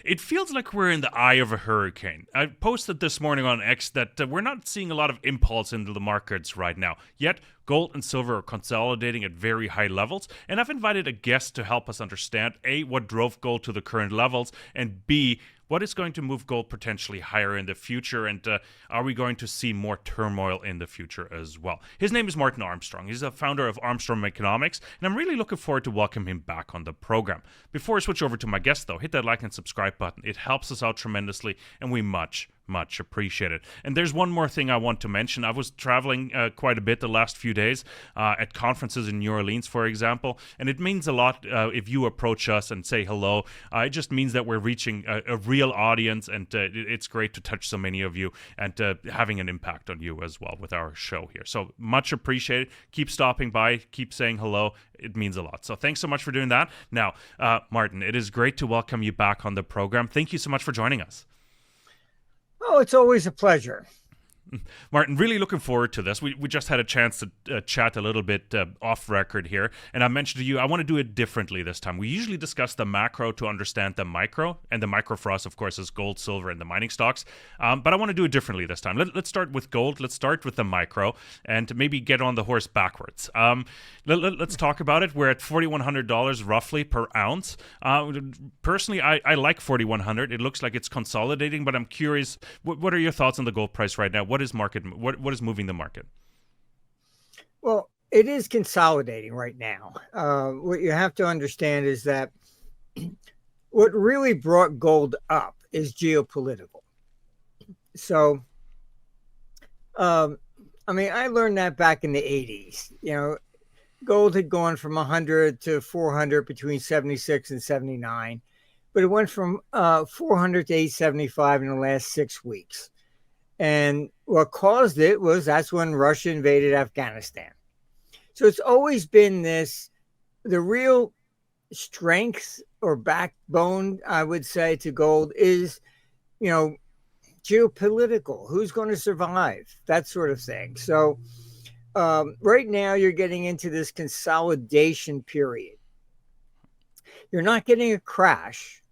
it feels like we're in the eye of a hurricane. I posted this morning on X that we're not seeing a lot of impulse into the markets right now. Yet, gold and silver are consolidating at very high levels, and I've invited a guest to help us understand A, what drove gold to the current levels, and B, what is going to move gold potentially higher in the future, and are we going to see more turmoil in the future as well? His name is Martin Armstrong. He's the founder of Armstrong Economics, and I'm really looking forward to welcoming him back on the program. Before I switch over to my guest, though, hit that like and subscribe button. It helps us out tremendously, and we much appreciate it. And there's one more thing I want to mention. I was traveling quite a bit the last few days at conferences in New Orleans, for example, and it means a lot if you approach us and say hello. It just means that we're reaching a real audience, and it's great to touch so many of you and having an impact on you as well with our show here. So much appreciated. Keep stopping by. Keep saying hello. It means a lot. So thanks so much for doing that. Now, Martin, it is great to welcome you back on the program. Thank you so much for joining us. Oh, it's always a pleasure. Martin, really looking forward to this. We just had a chance to chat a little bit off record here, and I mentioned to you I want to do it differently this time. We usually discuss the macro to understand the micro, and the micro for us, of course, is gold, silver, and the mining stocks. But I want to do it differently this time. Let's start with gold. Let's start with the micro, and maybe get on the horse backwards. Let's talk about it. We're at $4,100 roughly per ounce. Personally, I like $4,100. It looks like it's consolidating, but I'm curious, what are your thoughts on the gold price right now? What is moving the market? Well, it is consolidating right now. What you have to understand is that what really brought gold up is geopolitical. So, I learned that back in the 80s. Gold had gone from 100 to 400 between 76 and 79, but it went from 400 to 875 in the last 6 weeks. And what caused it was that's when Russia invaded Afghanistan. So it's always been the real strength or backbone, I would say, to gold is, geopolitical. Who's going to survive? That sort of thing. So right now you're getting into this consolidation period. You're not getting a crash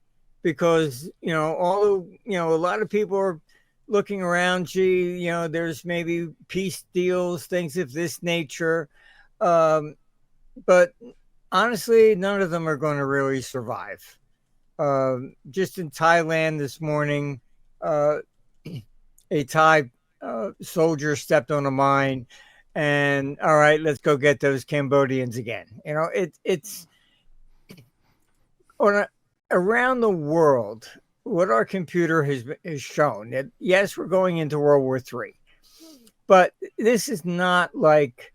because, although, a lot of people are looking around, there's maybe peace deals, things of this nature. But honestly, none of them are going to really survive. Just in Thailand this morning, a Thai soldier stepped on a mine and, all right, let's go get those Cambodians again. It's around the world. What our computer has shown that, yes, we're going into World War III, but this is not like,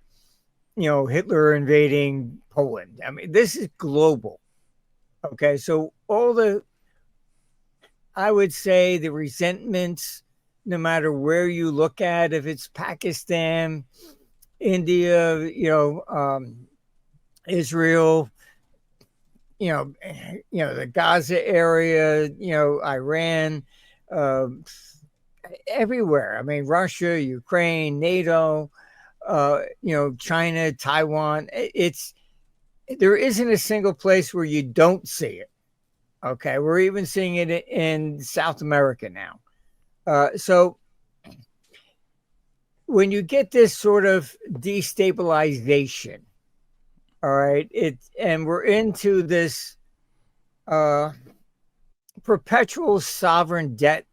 Hitler invading Poland. This is global. Okay. So I would say the resentments, no matter where you look at, if it's Pakistan, India, Israel, the Gaza area, Iran, everywhere. Russia, Ukraine, NATO, China, Taiwan. There isn't a single place where you don't see it. Okay. We're even seeing it in South America now. So when you get this sort of destabilization, all right, and we're into this perpetual sovereign debt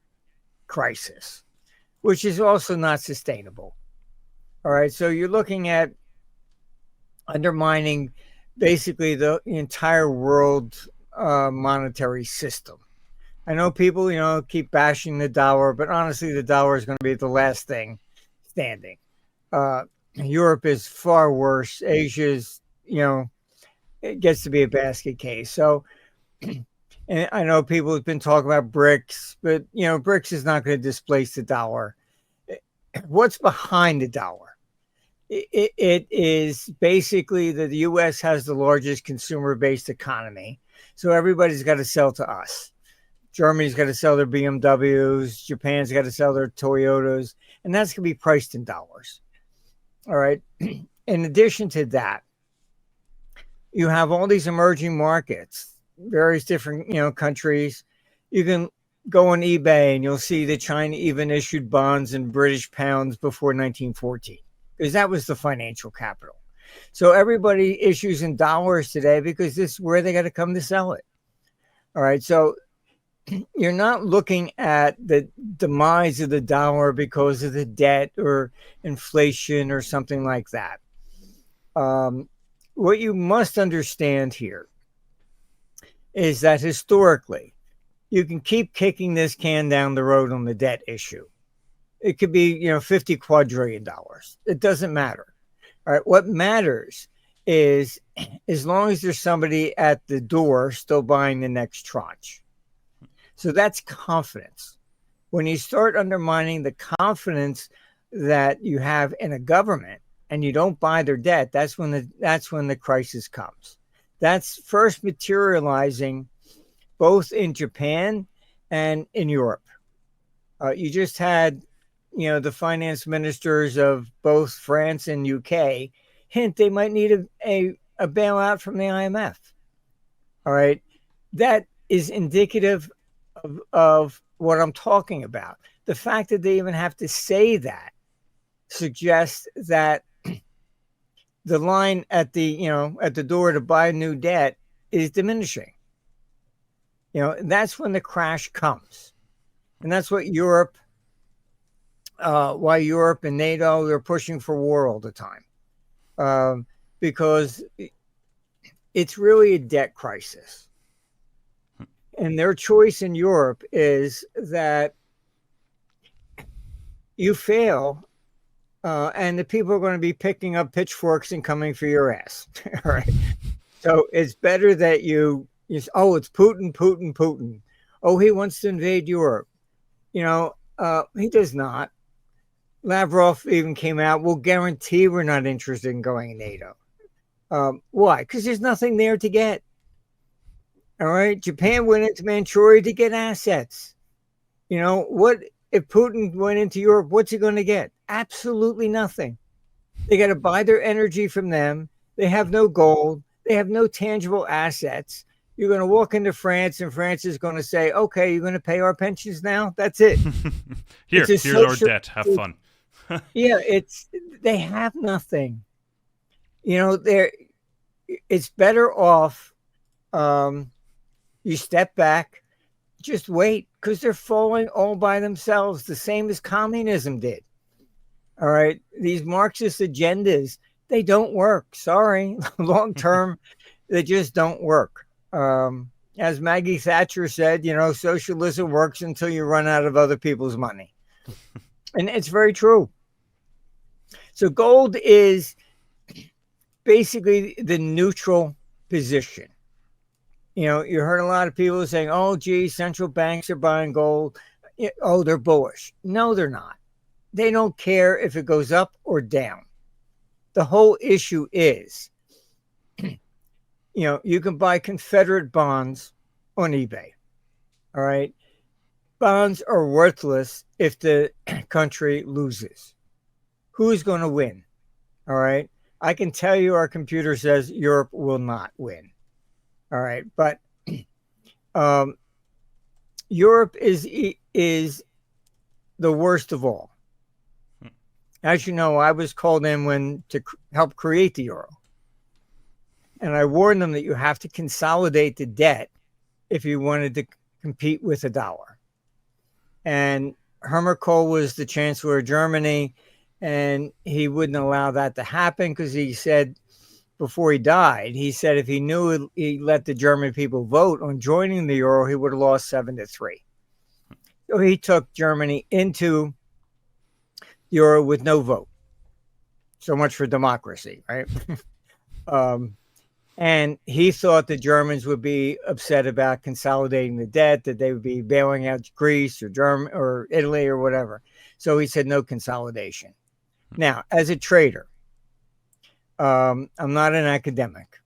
crisis, which is also not sustainable. All right, so you're looking at undermining basically the entire world monetary system. I know people, keep bashing the dollar, but honestly, the dollar is going to be the last thing standing. Europe is far worse. Asia's it gets to be a basket case. So, and I know people have been talking about BRICS, but, BRICS is not going to displace the dollar. What's behind the dollar? It is basically that the U.S. has the largest consumer-based economy. So everybody's got to sell to us. Germany's got to sell their BMWs. Japan's got to sell their Toyotas. And that's going to be priced in dollars. All right. In addition to that, you have all these emerging markets, various different, countries. You can go on eBay and you'll see that China even issued bonds in British pounds before 1914, because that was the financial capital. So everybody issues in dollars today because this is where they got to come to sell it. All right. So you're not looking at the demise of the dollar because of the debt or inflation or something like that. What you must understand here is that historically, you can keep kicking this can down the road on the debt issue. It could be, $50 quadrillion. It doesn't matter. All right. What matters is as long as there's somebody at the door still buying the next tranche. So that's confidence. When you start undermining the confidence that you have in a government and you don't buy their debt, that's when the crisis comes. That's first materializing both in Japan and in Europe. You just had, the finance ministers of both France and UK hint they might need a bailout from the IMF. All right. That is indicative of what I'm talking about. The fact that they even have to say that suggests that the line at the door to buy new debt is diminishing. That's when the crash comes. And that's what why Europe and NATO, they're pushing for war all the time. Because it's really a debt crisis. And their choice in Europe is that you fail, and the people are going to be picking up pitchforks and coming for your ass. All right. So it's better that it's Putin. Oh, he wants to invade Europe. He does not. Lavrov even came out, we'll guarantee we're not interested in going in NATO. Why? Because there's nothing there to get. All right. Japan went into Manchuria to get assets. What if Putin went into Europe? What's he going to get? Absolutely nothing. They got to buy their energy from them. They have no gold. They have no tangible assets. You're going to walk into France and France is going to say, okay, you're going to pay our pensions now. That's it. Here's our debt. Have fun. Yeah. They have nothing. It's better off. You step back, just wait, because they're falling all by themselves, the same as communism did. All right. These Marxist agendas, they don't work. Sorry. Long term, they just don't work. As Maggie Thatcher said, socialism works until you run out of other people's money. And it's very true. So gold is basically the neutral position. You heard a lot of people saying, oh, gee, central banks are buying gold. Oh, they're bullish. No, they're not. They don't care if it goes up or down. The whole issue is, you can buy Confederate bonds on eBay. All right. Bonds are worthless if the country loses. Who's going to win? All right. I can tell you our computer says Europe will not win. All right. But Europe is the worst of all. As you know, I was called in to help create the euro. And I warned them that you have to consolidate the debt if you wanted to compete with the dollar. And Helmut Kohl was the chancellor of Germany, and he wouldn't allow that to happen because he said, before he died, he said if he knew he let the German people vote on joining the euro, he would have lost 7-3. So he took Germany into the euro with no vote. So much for democracy, right? And he thought the Germans would be upset about consolidating the debt, that they would be bailing out Greece or Germany or Italy or whatever. So he said no consolidation. Now, as a trader, I'm not an academic.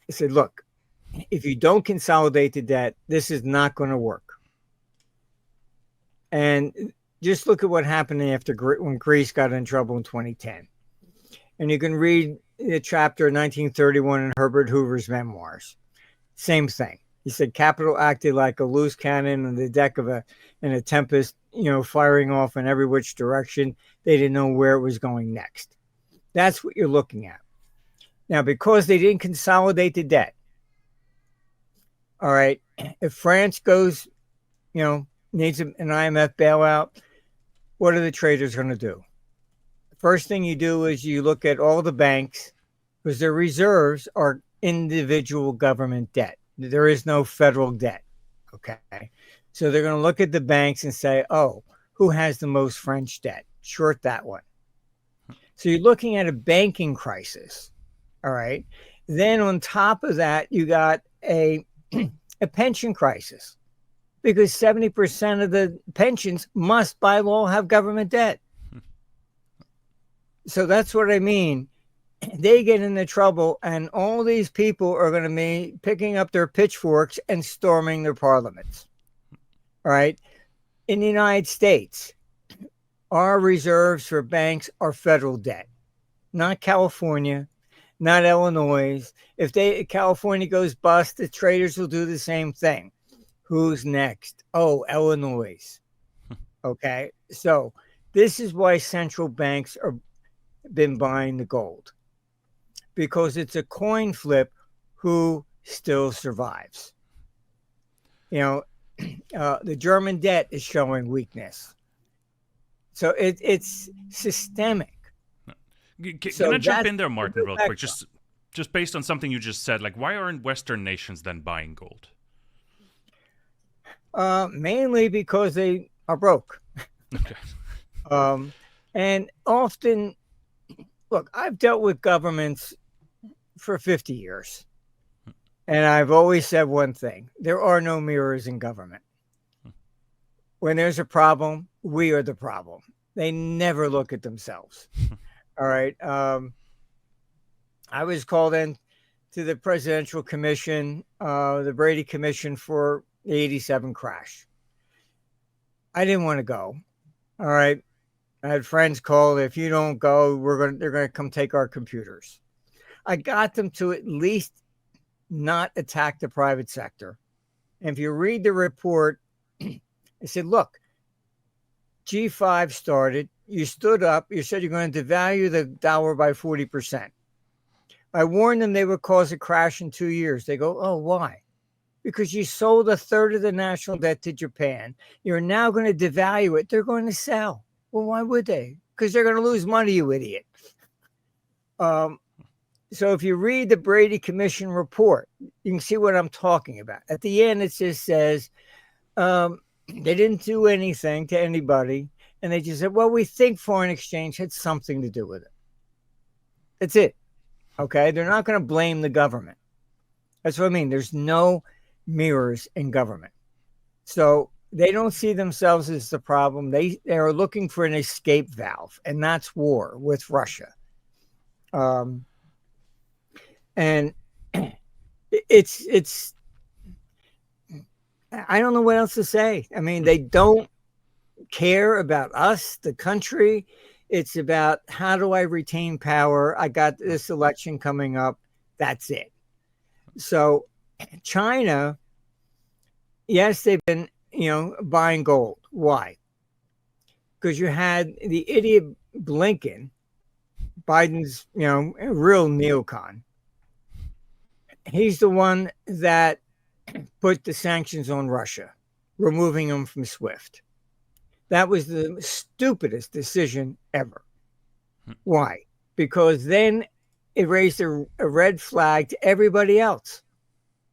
I said, look, if you don't consolidate the debt, this is not going to work. And just look at what happened when Greece got in trouble in 2010. And you can read the chapter 1931 in Herbert Hoover's memoirs. Same thing. He said capital acted like a loose cannon on the deck of in a tempest, firing off in every which direction. They didn't know where it was going next. That's what you're looking at. Now, because they didn't consolidate the debt, all right, if France goes, needs an IMF bailout, what are the traders going to do? The first thing you do is you look at all the banks because their reserves are individual government debt. There is no federal debt. Okay. So they're going to look at the banks and say, oh, who has the most French debt? Short that one. So you're looking at a banking crisis. All right. Then on top of that, you got a pension crisis because 70% of the pensions must by law have government debt. So that's what I mean. They get into trouble and all these people are going to be picking up their pitchforks and storming their parliaments. All right. In the United States, our reserves for banks are federal debt, not California, not Illinois. If California goes bust, the traders will do the same thing. Who's next? Oh, Illinois. Okay. So this is why central banks are been buying the gold, because it's a coin flip who still survives. The German debt is showing weakness. So it's systemic. Can I jump in there, Martin, real quick? Just based on something you just said, like, why aren't Western nations then buying gold? Mainly because they are broke. Okay. And often, look, I've dealt with governments for 50 years. And I've always said one thing: there are no mirrors in government. When there's a problem, we are the problem. They never look at themselves. All right. I was called in to the Presidential Commission, the Brady Commission, for the 87 crash. I didn't want to go. All right. I had friends call, if you don't go, they're going to come take our computers. I got them to at least not attack the private sector. And if you read the report, I said, look, G5 started, you stood up, you said you're going to devalue the dollar by 40%. I warned them they would cause a crash in 2 years. They go, oh, why? Because you sold a third of the national debt to Japan. You're now going to devalue it. They're going to sell. Well, why would they? Because they're going to lose money, you idiot. So if you read the Brady Commission report, you can see what I'm talking about. At the end, it just says they didn't do anything to anybody. And they just said, well, we think foreign exchange had something to do with it. That's it. Okay. They're not going to blame the government. That's what I mean. There's no mirrors in government. So they don't see themselves as the problem. They are looking for an escape valve, and that's war with Russia. And it's I don't know what else to say. I mean, they don't care about us, the country. It's about, how do I retain power? I got this election coming up. That's it. So China, yes, they've been, buying gold. Why? Because you had the idiot Blinken, Biden's, a real neocon. He's the one that put the sanctions on Russia, removing them from SWIFT. That was the stupidest decision ever. Why? Because then it raised a red flag to everybody else.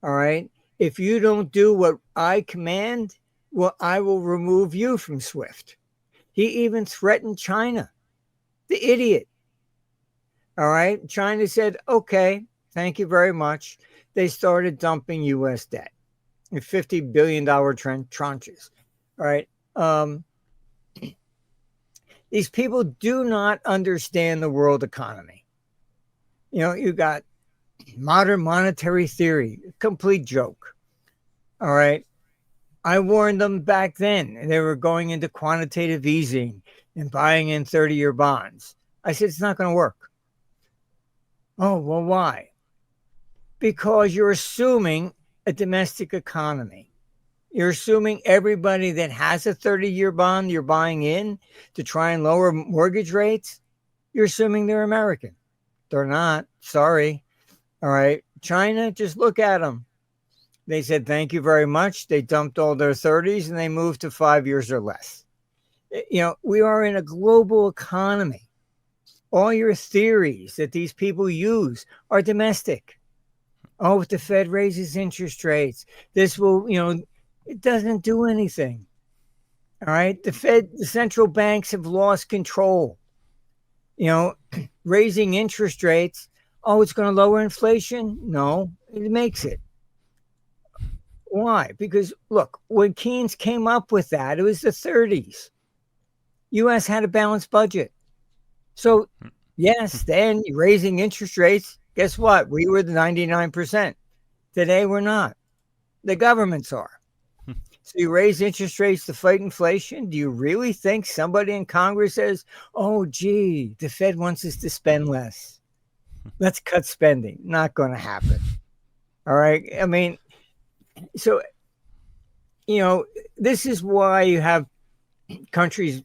All right. If you don't do what I command, well, I will remove you from SWIFT. He even threatened China, the idiot. All right. China said, okay, thank you very much. They started dumping U.S. debt in $50 billion tranches. All right. These people do not understand the world economy. You got modern monetary theory, complete joke. All right. I warned them back then. They were going into quantitative easing and buying in 30-year bonds. I said, it's not going to work. Oh, well, why? Because you're assuming a domestic economy. You're assuming everybody that has a 30-year bond you're buying in to try and lower mortgage rates, you're assuming they're American. They're not. Sorry. All right. China, just look at them. They said, thank you very much. They dumped all their 30s and they moved to 5 years or less. We are in a global economy. All your theories that these people use are domestic. Oh, if the Fed raises interest rates, this will, it doesn't do anything. All right. The central banks have lost control. Raising interest rates. Oh, it's going to lower inflation? No, it makes it. Why? Because look, when Keynes came up with that, it was the 30s. U.S. had a balanced budget. So, yes, then you're raising interest rates. Guess what? We were the 99%. Today, we're not. The governments are. So you raise interest rates to fight inflation. Do you really think somebody in Congress says, oh, gee, the Fed wants us to spend less? Let's cut spending. Not going to happen. All right. I mean, so, this is why you have countries,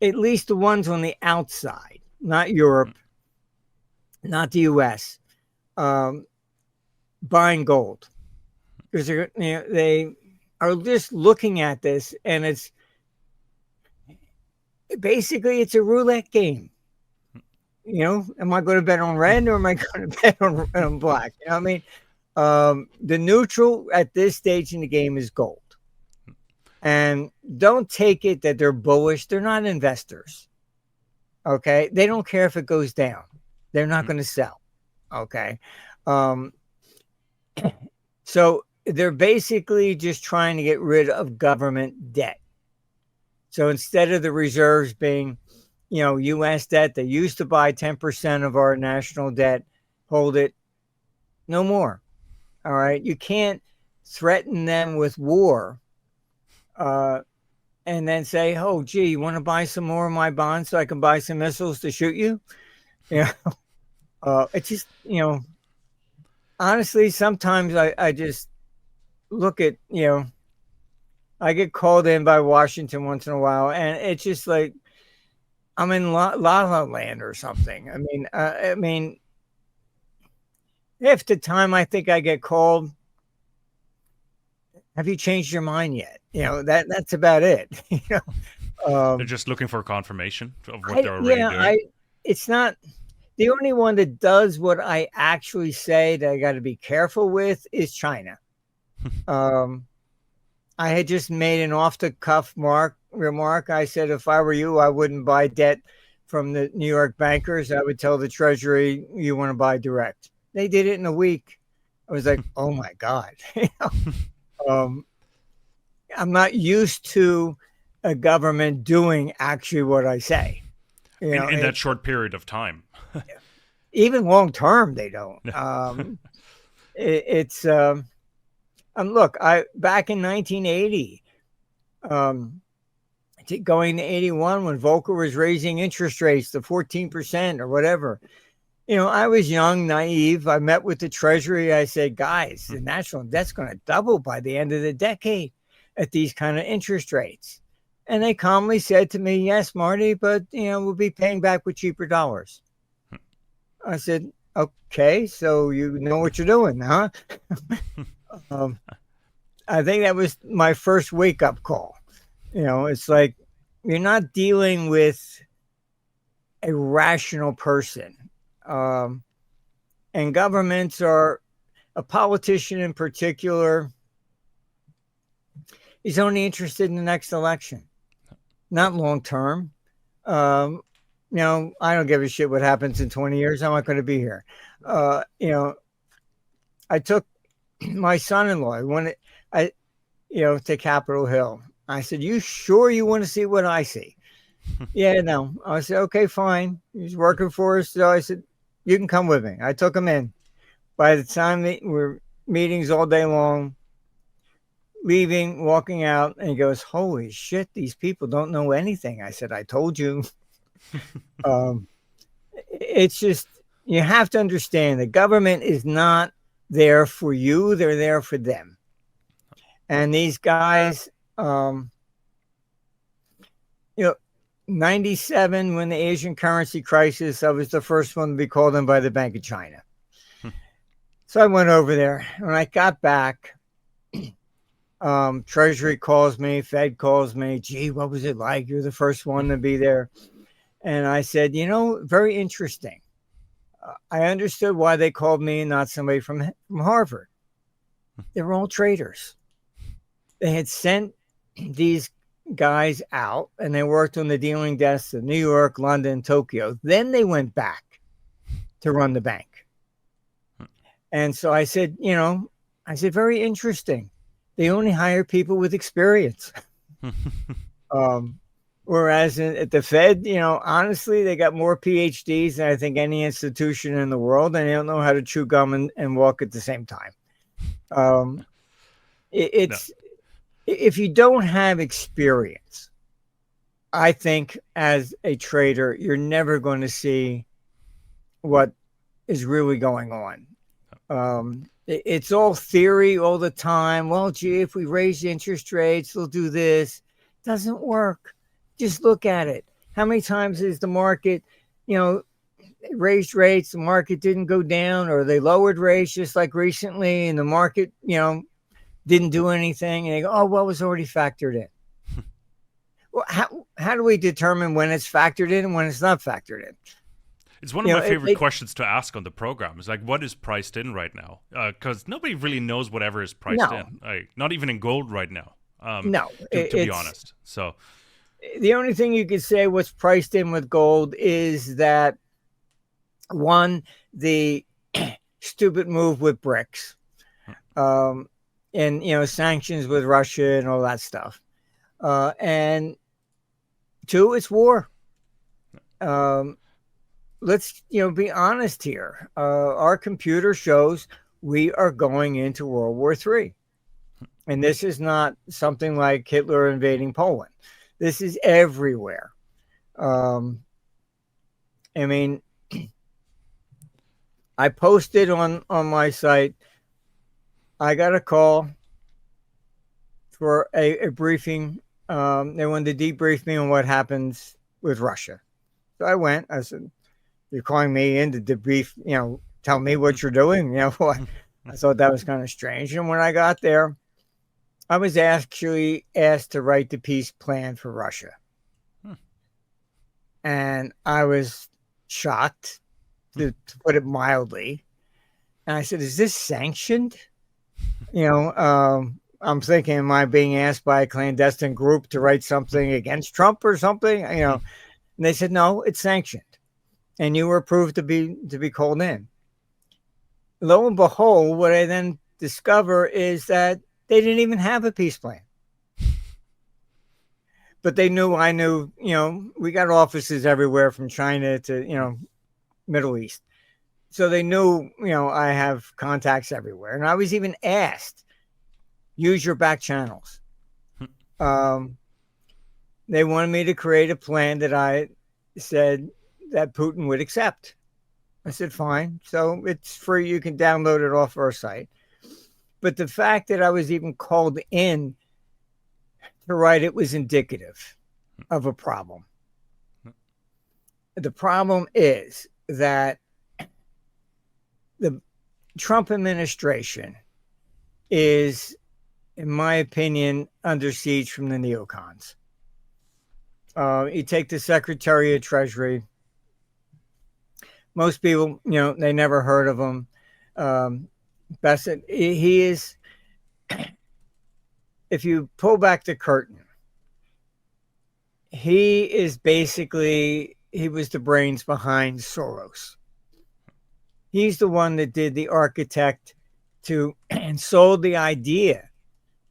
at least the ones on the outside, not Europe, not the U.S., buying gold. Because they are just looking at this, and it's a roulette game. Am I going to bet on red or am I going to bet on black? The neutral at this stage in the game is gold. And don't take it that they're bullish. They're not investors. Okay. They don't care if it goes down. They're not going to sell. Okay. So they're basically just trying to get rid of government debt. So instead of the reserves being, U.S. debt, they used to buy 10% of our national debt, hold it, no more. All right. You can't threaten them with war and then say, oh, gee, you want to buy some more of my bonds so I can buy some missiles to shoot you? It's just, honestly, sometimes I just look at, I get called in by Washington once in a while, and it's just like I'm in La La Land or something. I mean, half the time I think I get called, have you changed your mind yet? That's about it. They're just looking for confirmation of what they're already doing. It's not the only one that does what I actually say that I got to be careful with is China. I had just made an off-the-cuff remark. I said, if I were you, I wouldn't buy debt from the New York bankers. I would tell the Treasury, you want to buy direct. They did it in a week. I was like, oh, my God. I'm not used to a government doing actually what I say. In that short period of time. Even long-term, they don't. Look, back in 1980, going to 81, when Volcker was raising interest rates to 14% or whatever, I was young, naive. I met with the Treasury. I said, guys, the national debt's going to double by the end of the decade at these kind of interest rates. And they calmly said to me, yes, Marty, but, we'll be paying back with cheaper dollars. I said, okay, so you know what you're doing, huh? I think that was my first wake-up call. It's like you're not dealing with a rational person. And governments are, a politician in particular, is only interested in the next election, not long-term. I don't give a shit what happens in 20 years. I'm not going to be here. I took my son-in-law to Capitol Hill. I said, you sure you want to see what I see? Yeah, no. I said, okay, fine. He's working for us. So I said, you can come with me. I took him in. By the time we're meetings all day long, leaving, walking out, and he goes, holy shit, these people don't know anything. I said, I told you. It's just, you have to understand the government is not there for you. They're there for them. And these guys, you know, 97, when the Asian currency crisis, I was the first one to be called in by the Bank of China. So I went over there. When I got back, Treasury calls me, Fed calls me. Gee, what was it like? You're the first one to be there. And I said, very interesting. I understood why they called me and not somebody from Harvard. They were all traders. They had sent these guys out and they worked on the dealing desks of New York, London, Tokyo. Then they went back to run the bank. And so I said, very interesting. They only hire people with experience. Whereas at the Fed, honestly, they got more PhDs than I think any institution in the world, and they don't know how to chew gum and walk at the same time. If you don't have experience, I think as a trader, you're never going to see what is really going on. It's all theory all the time. Well, gee, if we raise interest rates, they'll do this. Doesn't work. Just look at it. How many times is the market, raised rates, the market didn't go down, or they lowered rates just like recently, and the market, didn't do anything, and they go, oh, well, it was already factored in. Well, how do we determine when it's factored in and when it's not factored in? It's one of my favorite questions to ask on the program. It's like, what is priced in right now? Because nobody really knows whatever is priced in. Not even in gold right now. To be honest. So the only thing you could say what's priced in with gold is that, one, the stupid move with BRICS, and sanctions with Russia and all that stuff, and two, it's war. Let's be honest here. Our computer shows we are going into World War III, and this is not something like Hitler invading Poland. This is everywhere. I posted on my site. I got a call for a briefing. They wanted to debrief me on what happens with Russia. So I went. I said, "You're calling me in to debrief, tell me what you're doing?" I thought that was kind of strange. And when I got there, I was actually asked to write the peace plan for Russia. And I was shocked, to put it mildly. And I said, is this sanctioned? I'm thinking, am I being asked by a clandestine group to write something against Trump or something? And they said, no, it's sanctioned. And you were approved to be called in. Lo and behold, what I then discover is that they didn't even have a peace plan. But they knew I knew, we got offices everywhere from China to, Middle East. So they knew, I have contacts everywhere. And I was even asked, use your back channels. They wanted me to create a plan that I said that Putin would accept. I said, fine. So it's free. You can download it off our site. But the fact that I was even called in to write it was indicative of a problem. The problem is that the Trump administration is, in my opinion, under siege from the neocons. You take the Secretary of Treasury. Most people, they never heard of him. Bassett, he is, if you pull back the curtain, he is basically, he was the brains behind Soros. He's the one that did the architect and sold the idea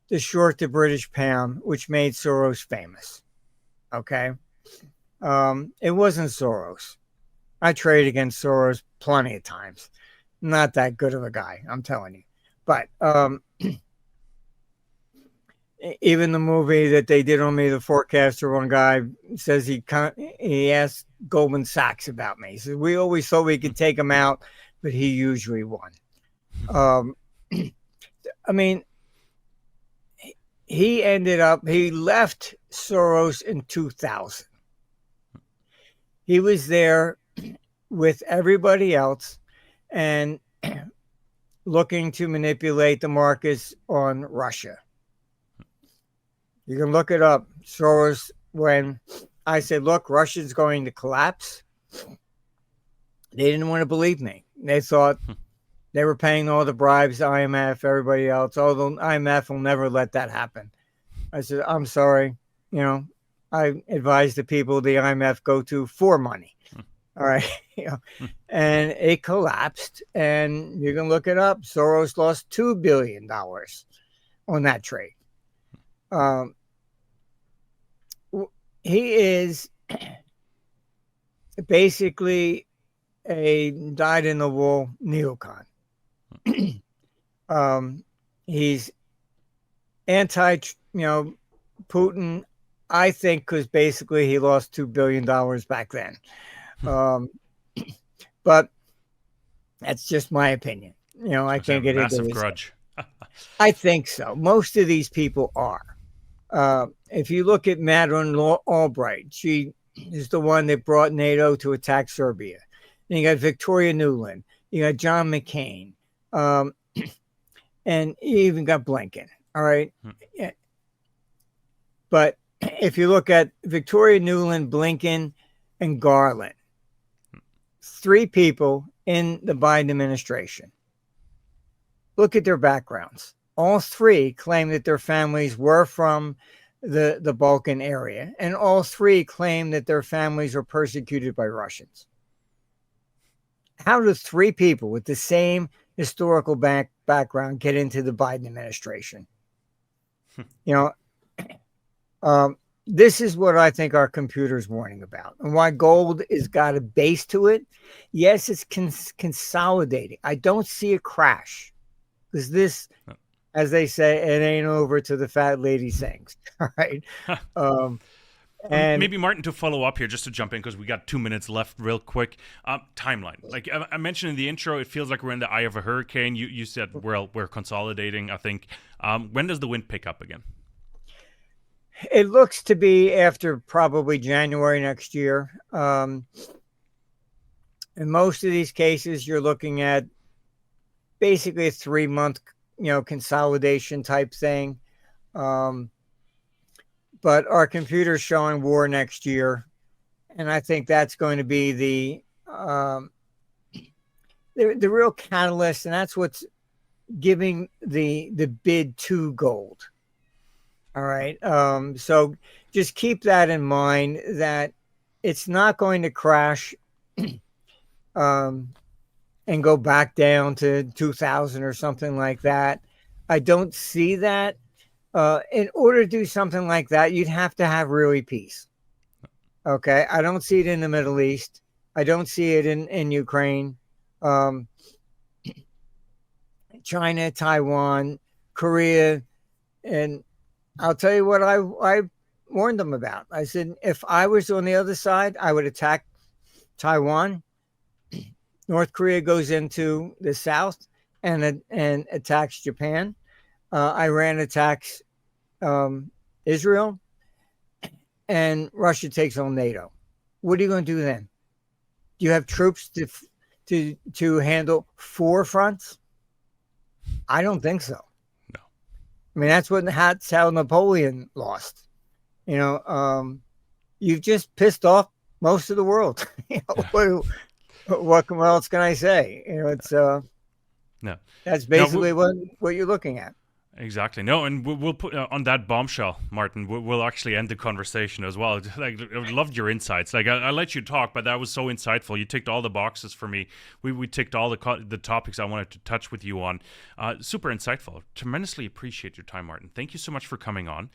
to short the British pound, which made Soros famous. Okay. It wasn't Soros. I traded against Soros plenty of times. Not that good of a guy, I'm telling you. But even the movie that they did on me, The Forecaster, one guy says he asked Goldman Sachs about me. He said, we always thought we could take him out, but he usually won. Um, I mean, he left Soros in 2000. He was there with everybody else and looking to manipulate the markets on Russia. You can look it up. Soros, when I said, look, Russia's going to collapse, they didn't want to believe me. They thought they were paying all the bribes, IMF, everybody else. Although IMF will never let that happen. I said, I'm sorry. I advise the people the IMF go to for money. All right. And it collapsed. And you can look it up. Soros lost $2 billion on that trade. He is basically a dyed-in-the-wool neocon. He's anti, Putin, I think, because basically he lost $2 billion back then. But that's just my opinion. I can't get into massive this. grudge. I think so. Most of these people are. If you look at Madeleine Albright, she is the one that brought NATO to attack Serbia. And you got Victoria Nuland. You got John McCain. And you even got Blinken. All right. But if you look at Victoria Nuland, Blinken, and Garland, 3 people in the Biden administration, look at their backgrounds. All 3 claim that their families were from the Balkan area, and all 3 claim that their families were persecuted by Russians. How do 3 people with the same historical background get into the Biden administration? This is what I think our computer's warning about, and why gold has got a base to it. Yes, it's consolidating. I don't see a crash, because this, as they say, it ain't over till the fat lady sings. All right. And maybe, Martin, to follow up here, just to jump in, because we got 2 minutes left real quick. Timeline. Like I mentioned in the intro, it feels like we're in the eye of a hurricane. You said we're consolidating, I think. When does the wind pick up again? It looks to be after probably January next year. In most of these cases, you're looking at basically a 3-month, consolidation type thing. But our computer's showing war next year, and I think that's going to be the real catalyst, and that's what's giving the bid to gold. All right. So just keep that in mind, that it's not going to crash and go back down to 2000 or something like that. I don't see that. In order to do something like that, you'd have to have really peace. Okay. I don't see it in the Middle East. I don't see it in Ukraine, China, Taiwan, Korea. And I'll tell you what I warned them about. I said, if I was on the other side, I would attack Taiwan. North Korea goes into the south and attacks Japan. Iran attacks Israel, and Russia takes on NATO. What are you going to do then? Do you have troops to handle 4 fronts? I don't think so. No. I mean, that's how Napoleon lost. You've just pissed off most of the world. What else can I say? It's no. That's basically what you're looking at. Exactly. No, and we'll put on that bombshell, Martin. We'll actually end the conversation as well. Like, I loved your insights. Like, I let you talk, but that was so insightful. You ticked all the boxes for me. We ticked all the topics I wanted to touch with you on. Super insightful. Tremendously appreciate your time, Martin. Thank you so much for coming on.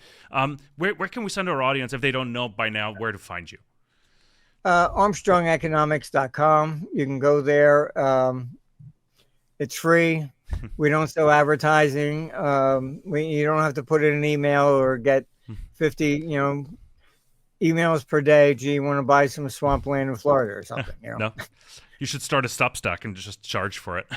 Where can we send our audience, if they don't know by now, where to find you? ArmstrongEconomics.com. You can go there. It's free. We don't sell advertising. You don't have to put in an email or get 50, emails per day. Gee, you want to buy some swampland in Florida or something? No, you should start a Substack and just charge for it.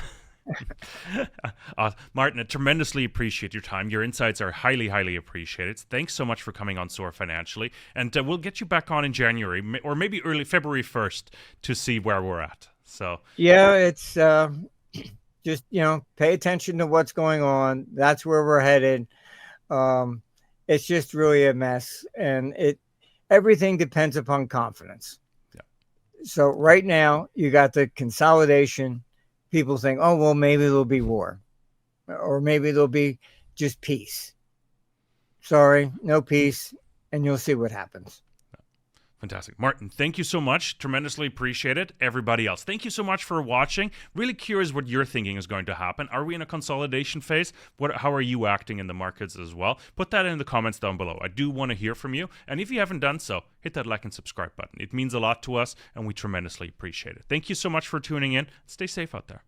Martin, I tremendously appreciate your time. Your insights are highly, highly appreciated. Thanks so much for coming on Soar Financially. And we'll get you back on in January or maybe early February 1st to see where we're at. So yeah, it's just, pay attention to what's going on. That's where we're headed. It's just really a mess. And everything depends upon confidence. Yeah. So right now you got the consolidation. People think, oh, well, maybe there'll be war or maybe there'll be just peace. Sorry, no peace. And you'll see what happens. Fantastic. Martin, thank you so much. Tremendously appreciate it. Everybody else, thank you so much for watching. Really curious what you're thinking is going to happen. Are we in a consolidation phase? How are you acting in the markets as well? Put that in the comments down below. I do want to hear from you. And if you haven't done so, hit that like and subscribe button. It means a lot to us, and we tremendously appreciate it. Thank you so much for tuning in. Stay safe out there.